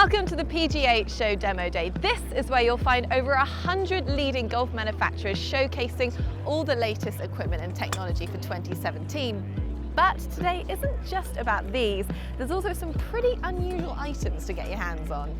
Welcome to the PGA Show Demo Day. This is where you'll find over 100 leading golf manufacturers showcasing all the latest equipment and technology for 2017. But today isn't just about these. There's also some pretty unusual items to get your hands on.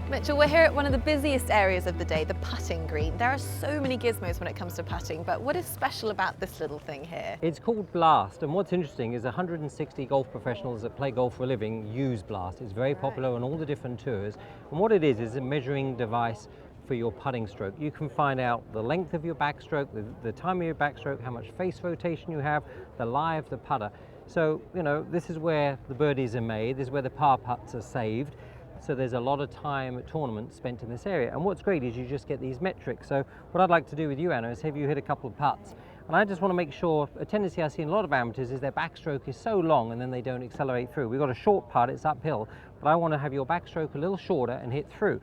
Mitchell, we're here at one of the busiest areas of the day, the putting green. There are so many gizmos when it comes to putting, but what is special about this little thing here? It's called Blast, and what's interesting is 160 golf professionals that play golf for a living use Blast. It's very popular on all the different tours, and what it is a measuring device for your putting stroke. You can find out the length of your backstroke, the time of your backstroke, how much face rotation you have, the lie of the putter. So, you know, this is where the birdies are made, this is where the par putts are saved. So there's a lot of time at tournaments spent in this area. And what's great is you just get these metrics. So what I'd like to do with you, Anna, is have you hit a couple of putts. And I just want to make sure, a tendency I see in a lot of amateurs is their backstroke is so long and then they don't accelerate through. We've got a short putt, it's uphill, but I want to have your backstroke a little shorter and hit through.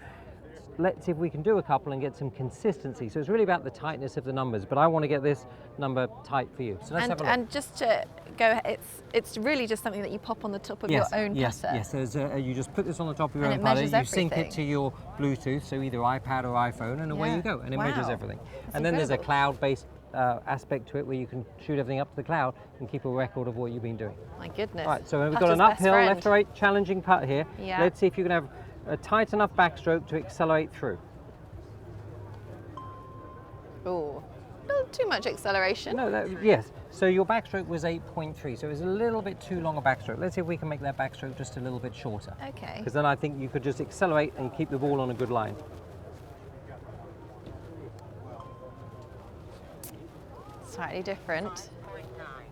Let's see if we can do a couple and get some consistency. So it's really about the tightness of the numbers, but I want to get this number tight for you. So let's have a look. And just to go, it's really just something that you pop on the top of your own putter. Yes, you just put this on the top of your own putter, you sync it to your Bluetooth, so either iPad or iPhone, and away you go, and it measures everything. And then there's a cloud-based aspect to it where you can shoot everything up to the cloud and keep a record of what you've been doing. My goodness. Right, so we've got an uphill, left-to-right challenging putt here. Yeah. Let's see if you can have a tight enough backstroke to accelerate through. Oh, not too much acceleration. No, yes. So your backstroke was 8.3, so it was a little bit too long a backstroke. Let's see if we can make that backstroke just a little bit shorter. Okay. Because then I think you could just accelerate and keep the ball on a good line. Slightly different.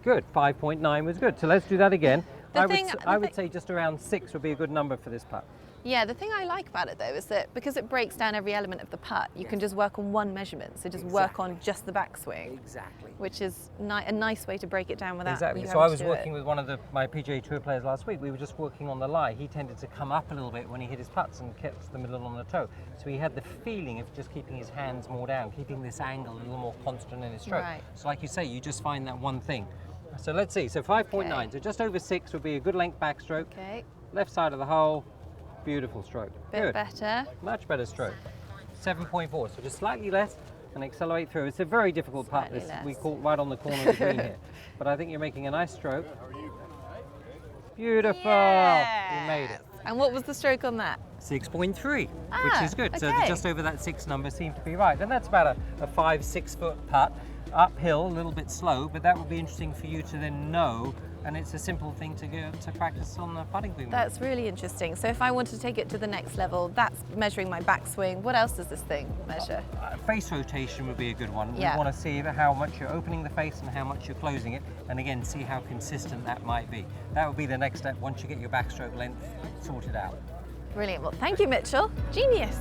Good, 5.9 was good. So let's do that again. I would say just around 6 would be a good number for this putt. Yeah, the thing I like about it though is that because it breaks down every element of the putt, you can just work on one measurement. So just work on just the backswing. Exactly. Which is a nice way to break it down without Exactly. So I was working with one of my PGA Tour players last week. We were just working on the lie. He tended to come up a little bit when he hit his putts and kept the middle on the toe. So he had the feeling of just keeping his hands more down, keeping this angle a little more constant in his stroke. Right. So like you say, you just find that one thing. So let's see. So 5.9. Okay. So just over 6 would be a good length backstroke. Okay. Left side of the hole. Beautiful stroke. Bit better. Much better stroke. 7.4, so just slightly less and accelerate through. It's a very difficult putt. We caught right on the corner of the green here. But I think you're making a nice stroke. Beautiful. Yes. You made it. And what was the stroke on that? 6.3, which is good. Okay. So just over that 6 number seemed to be right. And that's about a 5-6 foot putt. Uphill, a little bit slow, but that would be interesting for you to then know, and it's a simple thing to go to practice on the putting green. That's really interesting. So if I wanted to take it to the next level, that's measuring my backswing. What else does this thing measure? Face rotation would be a good one. Yeah. We want to see how much you're opening the face and how much you're closing it, and again, see how consistent that might be. That would be the next step once you get your backstroke length sorted out. Brilliant. Well, thank you, Mitchell. Genius.